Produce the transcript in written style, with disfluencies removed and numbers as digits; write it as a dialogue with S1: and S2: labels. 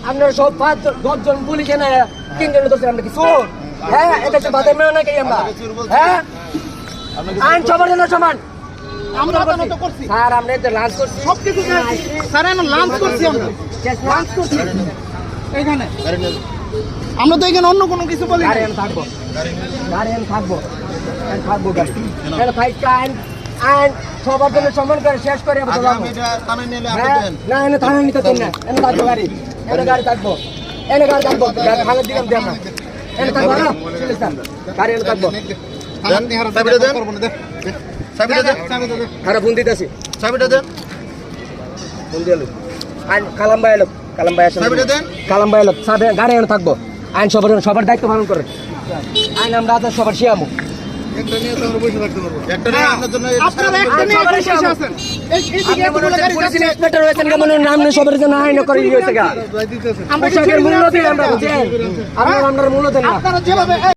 S1: আপনারা সব 5-10 জন পুলিশ এনে 3 জন ধরছেন, আমরা কি চোর? হ্যাঁ, এটা হচ্ছে বাদের মেয়ে নাকি আমরা? হ্যাঁ, আইন সবার জন্য সমান।
S2: আমরা তো করছি
S1: স্যার, আমরা তো লাঞ্চ করছি,
S2: সবকিছু স্যার আমরা লাঞ্চ করছি, আমরা লাঞ্চ করছি এইখানে। আমরা তো এখানে অন্য কোনো কিছু বলি না।
S1: গাড়ি থাকবো, গাড়ি থাকবো, থাকবো গাড়ি। তাহলে ফাইটটা আইন সবার জন্য সমান করে শেষ করে আমরা যাবো। না, এনে থানা নিতে চাই না, এনে থাকবো গাড়ি, এনে গাড়ি থাকবো, এনে গাড়ি থাকবো, থানার দিকে আমি দেখলাম এনে থাকবো না, গাড়ি এনে থাকবো। খারাপ ফোন দিতেছি, ফোন দিয়ে আইন কালাম ভাই এলো, কালাম ভাই আসেন, কালাম ভাই এলো, গাড়ি এনে থাকবো। আইন সবার দায়িত্ব পালন করে, আইন আমরা সবার শিয়ামু। আমরা মূল্য দেন না।